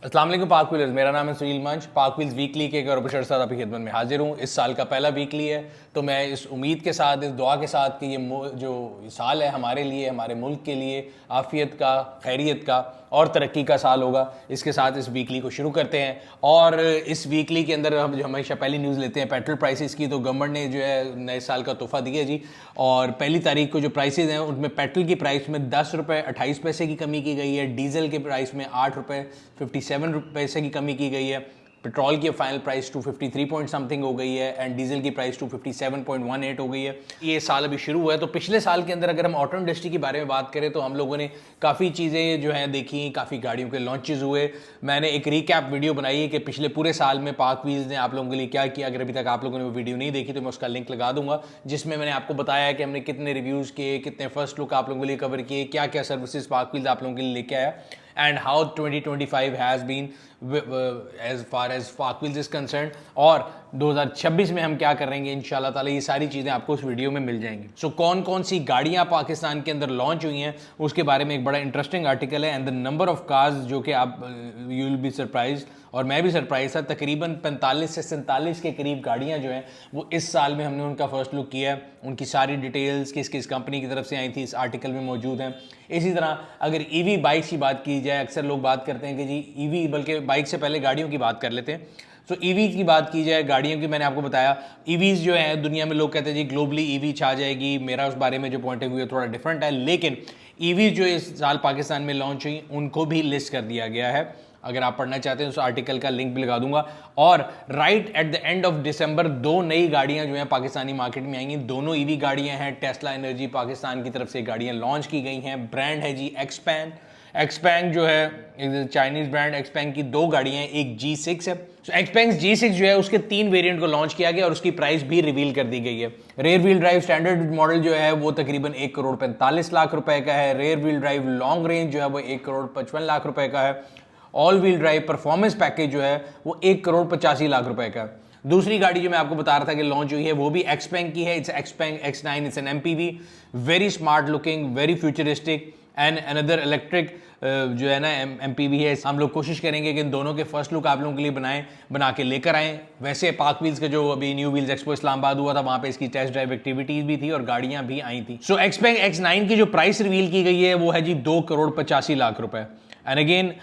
अस्सलाम वालेकुम पाक व्हीलर्स, मेरा नाम है सुनील मंच। पाक व्हील्स वीकली के एक और बशर साहब आपकी खिदमत में हाजिर हूँ। इस साल का पहला वीकली है, तो मैं इस उम्मीद के साथ, इस दुआ के साथ कि ये जो साल है हमारे लिए, हमारे मुल्क के लिए आफ़ियत का, खैरियत का और तरक्की का साल होगा। इसके साथ इस वीकली को शुरू करते हैं। और इस वीकली के अंदर हम जो हमेशा पहली न्यूज़ लेते हैं पेट्रोल प्राइसेस की, तो गवर्नमेंट ने जो है नए साल का तोहफा दिया जी। और पहली तारीख को जो प्राइसेस हैं उनमें पेट्रोल की प्राइस में 10 रुपये 28 पैसे की कमी की गई है। डीजल के प्राइस में 8 रुपये 57 पैसे की कमी की गई है। पेट्रोल की फाइनल प्राइस 253 पॉइंट समथिंग हो गई है एंड डीजल की प्राइस 257.18 हो गई है। ये साल अभी शुरू हुआ है, तो पिछले साल के अंदर अगर हम ऑटो इंडस्ट्री के बारे में बात करें तो हम लोगों ने काफ़ी चीज़ें जो हैं देखी, काफ़ी गाड़ियों के लॉन्चेस हुए। मैंने एक रिकैप वीडियो बनाई है कि पिछले पूरे साल में पाक व्हील्स ने आप लोगों के लिए क्या किया। अगर अभी तक आप लोगों ने वो वीडियो नहीं देखी तो मैं उसका लिंक लगा दूंगा, जिसमें मैंने आपको बताया कि हमने कितने रिव्यूज़ किए, कितने फर्स्ट लुक आप लोगों के लिए कवर किए, क्या क्या सर्विसेज पाक व्हील्स आप लोगों के लिए लेके आया and how 2025 has been as far as Park Wheels is concerned, और 2026 में हम क्या करेंगे इंशाल्लाह ताला, ये सारी चीज़ें आपको उस वीडियो में मिल जाएंगी। सो कौन कौन सी गाड़ियाँ पाकिस्तान के अंदर लॉन्च हुई हैं उसके बारे में एक बड़ा इंटरेस्टिंग आर्टिकल है। And the number of cars जो कि आप यू विल बी सरप्राइज, और मैं भी सरप्राइज था। तकरीबन 45 से 47 के करीब गाड़ियाँ जो हैं वो इस साल में हमने उनका फर्स्ट लुक किया है। उनकी सारी डिटेल्स किस किस कंपनी की तरफ से आई थी इस आर्टिकल में मौजूद हैं। इसी तरह अगर ईवी बाइक्स की बात की जाए, अक्सर लोग बात करते हैं कि जी ईवी, बल्कि बाइक से पहले गाड़ियों की बात कर लेते हैं। तो ईवी की बात की जाए, गाड़ियों की, मैंने आपको बताया ईवीज जो है दुनिया में लोग कहते हैं जी ग्लोबली ईवी छा जाएगी। मेरा उस बारे में जो पॉइंट ऑफ व्यू है थोड़ा डिफरेंट है, लेकिन ईवी जो इस साल पाकिस्तान में लॉन्च हुई उनको भी लिस्ट कर दिया गया है। अगर आप पढ़ना चाहते हैं उस आर्टिकल का लिंक भी लगा दूंगा। और right at the end of December 2 नई गाड़ियां जो हैं पाकिस्तानी मार्केट में आएंगी। दोनों ईवी गाड़ियां हैं। टेस्ला एनर्जी पाकिस्तान की तरफ से गाड़ियां लॉन्च की गई हैं। ब्रांड है जी एक्सपैन। एक्सपैंग जो है चाइनीज ब्रांड, एक्सपैंग की 2 गाड़ियां हैं, एक G6 है। तो एक्सपैंग G6 जो है उसके 3 वेरिएंट को लॉन्च किया गया और उसकी प्राइस भी रिवील कर दी गई है। Rear wheel drive standard model जो है वो तकरीबन 1,45,00,000 रुपए का है। Rear wheel drive long range जो है वो 1,55,00,000 रुपए का है। All wheel drive performance package जो है वो 1,85,00,000 रुपए का है। दूसरी गाड़ी जो मैं आपको बता रहा था कि लॉन्च हुई है वो भी एक्सपैंग की है। It's XPeng X9, it's an MPV, very smart looking, very futuristic and another electric जो है ना MPV है। हम लोग कोशिश करेंगे कि इन दोनों के फर्स्ट लुक आप लोगों के लिए बना के लेकर आएँ। वैसे पाक व्हील्स का जो अभी न्यू व्हील्स एक्सपो इस्लामाबाद हुआ था वहाँ पे इसकी टेस्ट ड्राइव एक्टिविटीज भी थी और गाड़ियाँ भी आई थी। सो एक्सपैंग X9 की जो प्राइस रिवील की गई है वो है जी 2,85,00,000 रुपए। एंड अगेन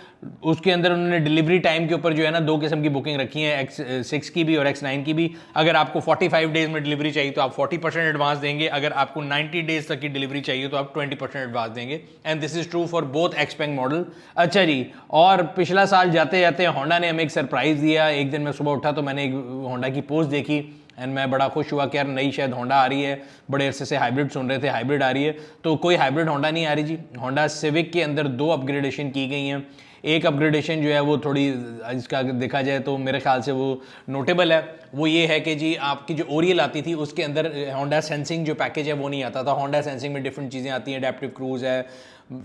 उसके अंदर उन्होंने डिलीवरी टाइम के ऊपर जो है ना 2 किस्म की बुकिंग रखी है, X6 की भी और X9 की भी। अगर आपको 45 डेज में डिलीवरी चाहिए तो आप 40% एडवांस देंगे। अगर आपको 90 डेज तक की डिलीवरी चाहिए तो आप 20% एडवांस देंगे। And this is true for both XPeng model. अच्छा जी, और पिछला साल जाते जाते होंडा ने हमें एक सरप्राइज दिया। एक दिन मैं सुबह उठा तो मैंने एक होंडा की पोस्ट देखी एंड मैं बड़ा खुश हुआ कि यार नई शायद होंडा आ रही है। बड़े अरसे से हाइब्रिड सुन रहे थे, हाइब्रिड आ रही है। तो कोई हाइब्रिड होंडा नहीं आ रही जी। होंडा सिविक के अंदर 2 अपग्रेडेशन की गई हैं। एक अपग्रेडेशन जो है वो थोड़ी, इसका देखा जाए तो मेरे ख्याल से वो नोटेबल है। वो ये है कि जी आपकी जो ओरियल आती थी उसके अंदर होंडा सेंसिंग जो पैकेज है वो नहीं आता था। होंडा सेंसिंग में डिफरेंट चीज़ें आती हैं, एडेप्टिव क्रूज है,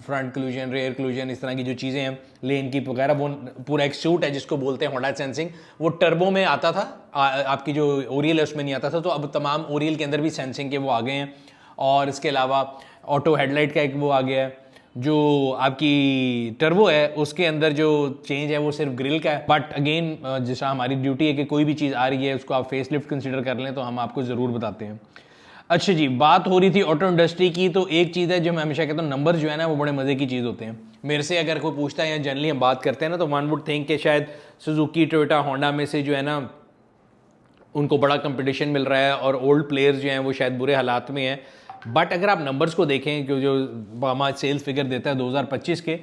फ्रंट क्लूजन, रेयर क्लूजन, इस तरह की जो चीज़ें हैं, लेन की वगैरह, वो पूरा एक सूट है जिसको बोलते हैं होंडा सेंसिंग। वो टर्बो में आता था, आपकी जो ओरियल है उसमें नहीं आता था। तो अब तमाम ओरियल के अंदर भी सेंसिंग के वो आ गए हैं। और इसके अलावा ऑटो हेडलाइट का एक वो आ गया है। जो आपकी टर्बो है उसके अंदर जो चेंज है वो सिर्फ ग्रिल का है। बट अगेन जैसा हमारी ड्यूटी है कि कोई भी चीज़ आ रही है उसको आप फेस लिफ्ट कंसिडर कर लें तो हम आपको ज़रूर बताते हैं। अच्छा जी, बात हो रही थी ऑटो इंडस्ट्री की, तो एक चीज़ है जो मैं हमेशा कहता हूँ, नंबर जो है ना वो बड़े मज़े की चीज़ होते हैं। मेरे से अगर कोई पूछता है या जनरली हम बात करते हैं ना तो वन वुड थिंक कि शायद सुजुकी, टोयोटा, होंडा में से जो है ना उनको बड़ा कंपटीशन मिल रहा है और ओल्ड प्लेयर्स जो हैं वो शायद बुरे हालात में हैं। बट अगर आप नंबर्स को देखें कि जो बामा सेल्स फिगर देता है 2025 के,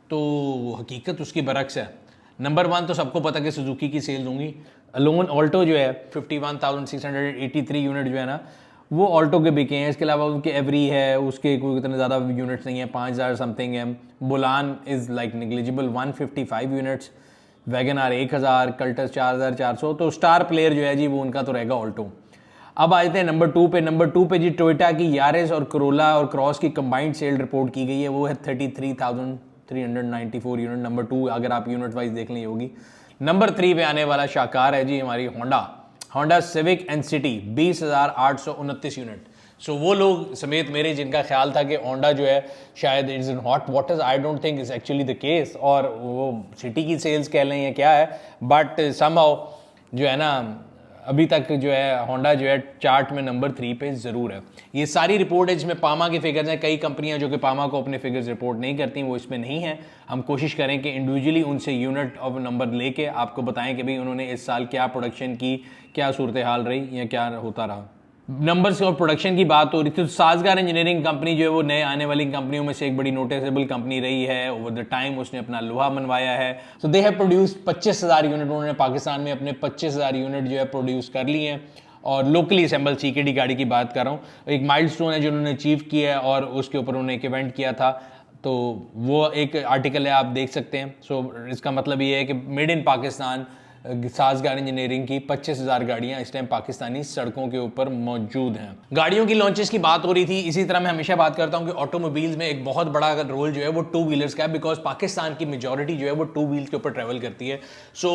तो हकीकत उसकी बरक्स है। नंबर 1 तो सबको पता कि सुजुकी की सेल्स होंगी। अलोन ऑल्टो जो है 51,683 यूनिट जो है ना वो ऑल्टो के बिके हैं। इसके अलावा उनके एवरी है, उसके कोई इतने ज़्यादा यूनिट्स नहीं है, 5,000 समथिंग है। Bolan is like negligible 155 units. Wagon R 1,000, Cultus 4,400। तो स्टार प्लेयर जो है जी वो उनका तो रहेगा ऑल्टो। अब आ जाते हैं नंबर 2 पे। नंबर 2 पे जी टोयोटा की यारिस और कोरोला और क्रॉस की कंबाइंड सेल रिपोर्ट की गई है, वो है 33,394 यूनिट। नंबर 2 अगर आप यूनिट वाइज देख लें होगी। नंबर 3 पे आने वाला शाकार है जी हमारी Honda Civic and City, 20,829 unit. So वो लोग समेत मेरे जिनका ख्याल था कि होंडा जो है शायद it's in hot waters, I don't think is actually the case, और वो सिटी की सेल्स कह लें या क्या है, बट समहाउ जो है ना अभी तक जो है होंडा जो है चार्ट में नंबर 3 पे ज़रूर है। ये सारी रिपोर्ट है जिसमें पामा के फिगर्स हैं। कई कंपनियां जो कि पामा को अपने फिगर्स रिपोर्ट नहीं करती वो इसमें नहीं है। हम कोशिश करें कि इंडिविजुअली उनसे यूनिट ऑफ नंबर लेके आपको बताएं कि भाई उन्होंने इस साल क्या प्रोडक्शन की, क्या सूरत हाल रही या क्या होता रहा। नंबर्स और प्रोडक्शन की बात हो रही थी तो साजगार इंजीनियरिंग कंपनी जो है वो नए आने वाली कंपनियों में से एक बड़ी नोटिसेबल कंपनी रही है। ओवर द टाइम उसने अपना लोहा मनवाया है। सो दे हैव प्रोड्यूस्ड 25,000 यूनिट, उन्होंने पाकिस्तान में अपने 25,000 यूनिट जो है प्रोड्यूस कर लिए हैं, और लोकली असेंबल सीकेडी गाड़ी की बात कर रहा हूँ। एक माइलस्टोन है जो उन्होंने अचीव किया है, और उसके ऊपर उन्होंने एक इवेंट किया था, तो वो एक आर्टिकल है, आप देख सकते हैं। सो इसका मतलब ये है कि मेड इन पाकिस्तान साजगार इंजीनियरिंग की 25,000 गाड़ियां इस टाइम पाकिस्तानी सड़कों के ऊपर मौजूद हैं। गाड़ियों की लॉन्चेस की बात हो रही थी, इसी तरह मैं हमेशा बात करता हूं कि ऑटोमोबाइल्स में एक बहुत बड़ा रोल जो है वो टू व्हीलर्स का है, बिकॉज पाकिस्तान की मेजॉरिटी जो है वो टू व्हील्स के ऊपर ट्रेवल करती है। सो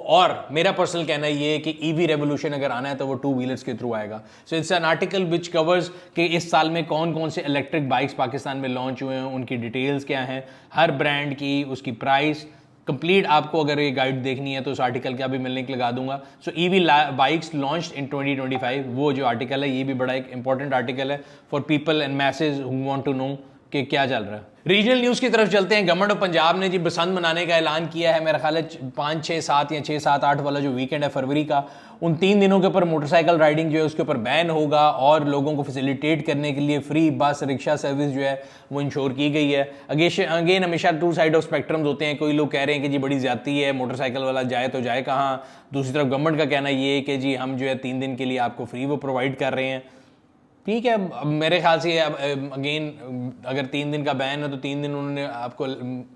और मेरा पर्सनल कहना ये है कि ईवी रेवोल्यूशन अगर आना है तो वो टू व्हीलर्स के थ्रू आएगा। So it's an article which covers कि इस साल में कौन कौन से इलेक्ट्रिक बाइक्स पाकिस्तान में लॉन्च हुए हैं, उनकी डिटेल्स क्या हैं, हर ब्रांड की, उसकी प्राइस कंप्लीट। आपको अगर ये गाइड देखनी है तो उस आर्टिकल का भी मैं लिंक लगा दूंगा। So EV bikes launched in 2025, वो जो आर्टिकल है ये भी बड़ा एक इंपॉर्टेंट आर्टिकल है for people and message who want to know कि क्या चल रहा है। रीजनल न्यूज़ की तरफ चलते हैं। गवर्नमेंट ऑफ पंजाब ने जी बसंत मनाने का ऐलान किया है। मेरा ख्याल है 5, 6, 7 या 6, 7, 8 वाला जो वीकेंड है फरवरी का, उन 3 दिनों के ऊपर मोटरसाइकिल राइडिंग जो है उसके ऊपर बैन होगा, और लोगों को फैसिलिटेट करने के लिए फ्री बस रिक्शा सर्विस जो है वो इंश्योर की गई है। अगेन हमेशा टू साइड ऑफ स्पेक्ट्रम्स होते हैं। कोई लोग कह रहे हैं कि जी बड़ी ज्यादती है, मोटरसाइकिल वाला जाए तो जाए कहाँ। दूसरी तरफ गवर्नमेंट का कहना ये है कि जी हम जो है 3 दिन के लिए आपको फ्री वो प्रोवाइड कर रहे हैं। ठीक है, मेरे ख्याल से अगेन अगर 3 दिन का बैन है तो 3 दिन उन्होंने आपको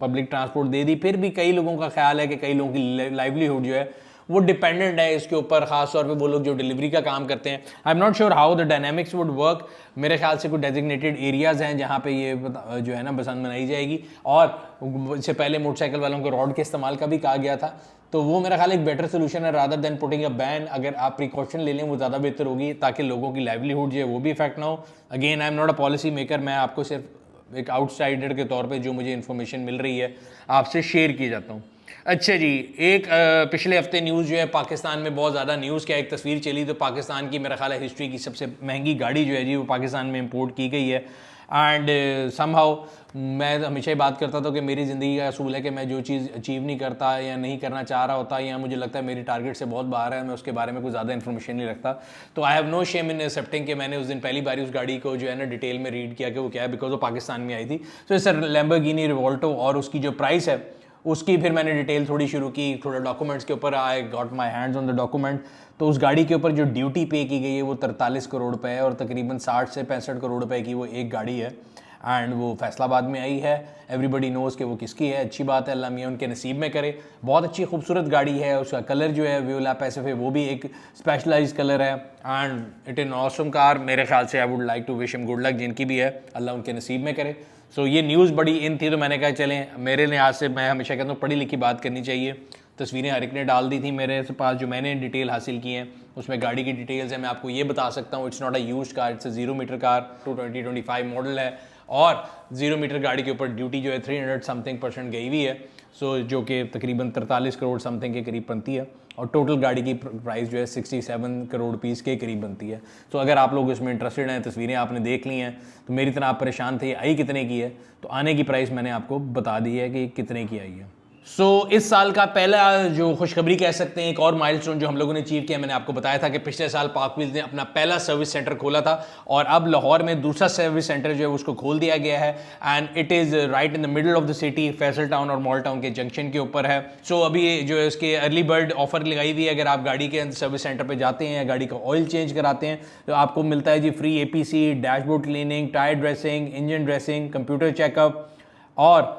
पब्लिक ट्रांसपोर्ट दे दी। फिर भी कई लोगों का ख्याल है कि कई लोगों की लाइवलीहुड जो है वो डिपेंडेंट है इसके ऊपर, खास तौर पे वो लोग जो डिलीवरी का काम करते हैं। I am not sure how the dynamics would work. मेरे ख्याल से कुछ डेजिग्नेटेड एरियाज हैं जहाँ पे ये जो है ना बसंत मनाई जाएगी, और इससे पहले मोटरसाइकिल वालों को रॉड के इस्तेमाल का भी कहा गया था, तो वो मेरा ख्याल एक बेटर सोल्यूशन है rather than putting a ban. अगर आप प्रिकॉशन ले लें वो ज़्यादा बेहतर होगी ताकि लोगों की लाइवलीहुड जो है वो भी इफेक्ट ना हो। Again I am not a policy maker, मैं आपको सिर्फ एक आउटसाइडर के तौर पे जो मुझे इन्फॉर्मेशन मिल रही है आपसे शेयर किए जाता हूँ। अच्छा जी, एक पिछले हफ्ते न्यूज़ जो है पाकिस्तान में बहुत ज़्यादा न्यूज़ क्या एक तस्वीर चली, तो पाकिस्तान की मेरा ख्याल है हिस्ट्री की सबसे महंगी गाड़ी जो है जी वो पाकिस्तान में इंपोर्ट की गई है। एंड समहाउ मैं हमेशा ही बात करता था कि मेरी ज़िंदगी का असूल है कि मैं जो चीज़ अचीव नहीं करता या नहीं करना चाह रहा होता या मुझे लगता है मेरी टारगेट से बहुत बाहर है, मैं उसके बारे में कुछ ज़्यादा इन्फॉर्मेशन नहीं रखता। तो I have no shame in accepting कि मैंने उस दिन पहली बार उस गाड़ी को जो है ना डिटेल में रीड किया कि वो क्या है, बिकॉज वो पाकिस्तान में आई थी। तो इस लैम्बोर्गिनी रिवोल्टो, और उसकी जो प्राइस है उसकी फिर मैंने डिटेल थोड़ी शुरू की, थोड़ा डॉक्यूमेंट्स के ऊपर I got my hands on the document. तो उस गाड़ी के ऊपर जो ड्यूटी पे की गई है वो 43 करोड़ रुपए है, और तकरीबन 60 से 65 करोड़ रुपए की वो एक गाड़ी है। एंड वो फैसलाबाद में आई है। एवरीबडी नोज़ कि वो किसकी है। अच्छी बात है, अल्लाह मियाँ उनके नसीब में करे। बहुत अच्छी खूबसूरत गाड़ी है। उसका कलर जो है व्यूला पैसिफिक वो भी एक स्पेशलाइज्ड कलर है, and it is awesome car. मेरे ख्याल से I would like to wish him good luck, जिनकी भी है अल्लाह उनके नसीब में करे। सो ये न्यूज़ बड़ी इन थी, तो मैंने कहा चलें, मेरे लिहाज से मैं हमेशा कहता हूँ पढ़ी लिखी बात करनी चाहिए। तस्वीरें हर एक ने डाल दी थी मेरे पास, जो मैंने डिटेल हासिल की हैं उसमें गाड़ी की डिटेल्स है। मैं आपको ये बता सकता हूँ it's not a used car, it's a 0 meter car, 2025 model है, और 0 मीटर गाड़ी के ऊपर ड्यूटी जो है 300 समथिंग % गई हुई है। सो जो कि तकरीबन 43 करोड़ समथिंग के करीब बनती है, और टोटल गाड़ी की प्राइस जो है 67 करोड़ रुपीज़ के करीब बनती है। तो अगर आप लोग इसमें इंटरेस्टेड हैं, तस्वीरें आपने देख ली हैं, तो मेरी तरह आप परेशान थे आई कितने की है, तो आने की प्राइस मैंने आपको बता दी है कि कितने की आई है। सो इस साल का पहला जो खुशखबरी कह सकते हैं, एक और माइलस्टोन जो हम लोगों ने अचीव किया, मैंने आपको बताया था कि पिछले साल पाक व्हील्स ने अपना पहला सर्विस सेंटर खोला था, और अब लाहौर में दूसरा सर्विस सेंटर जो है उसको खोल दिया गया है। And it is right in the middle of the city, Faisal town और मॉल टाउन के जंक्शन के ऊपर है। सो अभी जो है उसके अर्ली बर्ड ऑफर लगाई हुई है। अगर आप गाड़ी के सर्विस सेंटर पर जाते हैं या गाड़ी का ऑयल चेंज कराते हैं तो आपको मिलता है जी free APC, dashboard cleaning, tyre dressing, engine dressing, computer checkup. और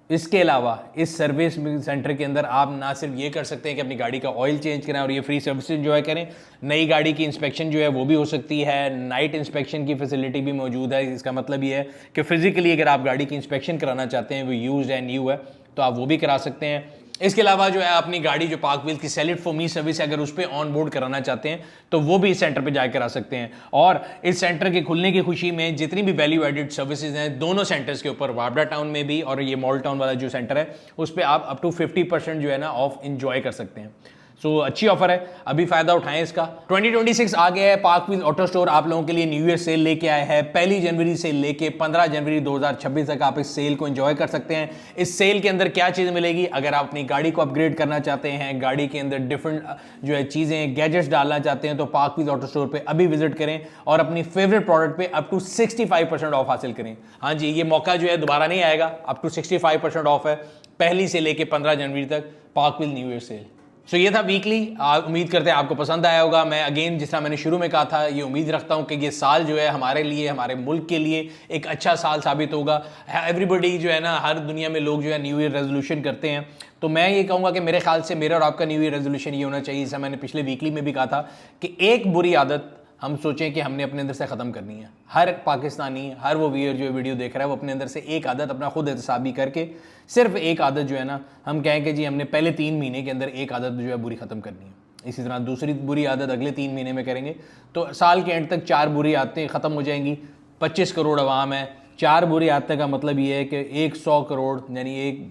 इसके अलावा इस सर्विस सेंटर के अंदर आप ना सिर्फ ये कर सकते हैं कि अपनी गाड़ी का ऑयल चेंज करें और ये फ्री सर्विस एंजॉय करें, नई गाड़ी की इंस्पेक्शन जो है वो भी हो सकती है। नाइट इंस्पेक्शन की फैसिलिटी भी मौजूद है। इसका मतलब ये है कि फिजिकली अगर आप गाड़ी की इंस्पेक्शन कराना चाहते हैं, वो यूज्ड एंड न्यू है, तो आप वो भी करा सकते हैं। इसके अलावा जो है अपनी गाड़ी जो पार्क व्हील्स की sell it for me service है, अगर उस पर ऑन बोर्ड कराना चाहते हैं तो वो भी इस सेंटर पे जाकर करा सकते हैं। और इस सेंटर के खुलने की खुशी में जितनी भी वैल्यू एडेड सर्विसेज हैं दोनों सेंटर्स के ऊपर, वाबड़ा टाउन में भी और ये मॉल टाउन वाला जो सेंटर है उस पर आप अप टू 50% जो है ना ऑफ इंजॉय कर सकते हैं। सो अच्छी ऑफर है, अभी फायदा उठाएं इसका। 2026 आ गया है, पार्क व्हील्स ऑटो स्टोर आप लोगों के लिए न्यू ईयर सेल लेके आया है। 1 जनवरी से लेके 15 जनवरी 2026 तक आप इस सेल को एंजॉय कर सकते हैं। इस सेल के अंदर क्या चीज़ मिलेगी, अगर आप अपनी गाड़ी को अपग्रेड करना चाहते हैं, गाड़ी के अंदर डिफरेंट जो है चीज़ें गैजेट्स डालना चाहते हैं, तो पार्क व्हील्स ऑटो स्टोर पर अभी विजिट करें और अपनी फेवरेट प्रोडक्ट पर अप टू 65% ऑफ हासिल करें। हाँ जी, ये मौका जो है दोबारा नहीं आएगा, अप टू 65% ऑफ है 1 से लेके 15 जनवरी तक park wheels new year sale. So ये था वीकली, उम्मीद करते हैं आपको पसंद आया होगा। मैं अगेन जिस तरह मैंने शुरू में कहा था, ये उम्मीद रखता हूँ कि ये साल जो है हमारे लिए, हमारे मुल्क के लिए एक अच्छा साल साबित होगा। एवरीबडी जो है ना, हर दुनिया में लोग जो है न्यू ईयर रेजोल्यूशन करते हैं, तो मैं ये कहूँगा कि मेरे ख्याल से मेरा और आपका न्यू ईयर रेजोल्यूशन ये होना चाहिए, जैसा मैंने पिछले वीकली में भी कहा था कि एक बुरी आदत हम सोचें कि हमने अपने अंदर से ख़त्म करनी है। हर पाकिस्तानी, हर वो व्यूअर जो वीडियो देख रहा है, वो अपने अंदर से एक आदत अपना खुद एहतसाबी करके, सिर्फ एक आदत जो है ना, हम कहें कि जी हमने पहले 3 महीने के अंदर एक आदत जो है बुरी ख़त्म करनी है। इसी तरह दूसरी बुरी आदत अगले 3 महीने में करेंगे तो साल के एंड तक 4 बुरी आदतें ख़त्म हो जाएंगी। 25 करोड़ अवाम है, 4 बुरी आदतें का मतलब ये है कि 100 करोड़ यानी एक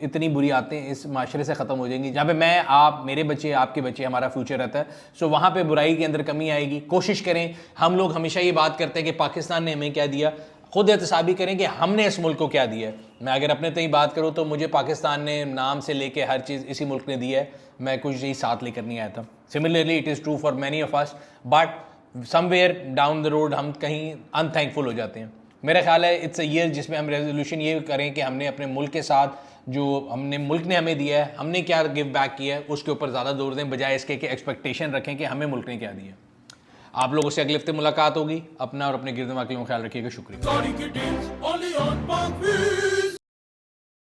इतनी बुरी आदतें इस माशरे से ख़त्म हो जाएंगी, जहाँ पे मैं, आप, मेरे बच्चे, आपके बच्चे, हमारा फ्यूचर रहता है। सो वहाँ पे बुराई के अंदर कमी आएगी। कोशिश करें, हम लोग हमेशा ये बात करते हैं कि पाकिस्तान ने हमें क्या दिया, खुद एहतसाबी करें कि हमने इस मुल्क को क्या दिया है। मैं अगर अपने तय बात करूँ तो मुझे पाकिस्तान ने नाम से लेके हर चीज़ इसी मुल्क ने दी है, मैं कुछ यही साथ लेकर नहीं आया था। Similarly it is true for many of us, but somewhere down the road हम कहीं अनथैंकफुल हो जाते हैं। मेरा ख्याल है इट्स अ ईयर जिसमें हम रेजोल्यूशन ये करें कि हमने अपने मुल्क के साथ जो हमने मुल्क ने हमें दिया है, हमने क्या गिव बैक किया है, उसके ऊपर ज़्यादा जोर दें, बजाय इसके कि एक्सपेक्टेशन रखें कि हमें मुल्क ने क्या दिया। आप लोगों से अगले हफ्ते मुलाकात होगी। अपना और अपने गिरदमा के ख्याल रखिएगा। शुक्रिया।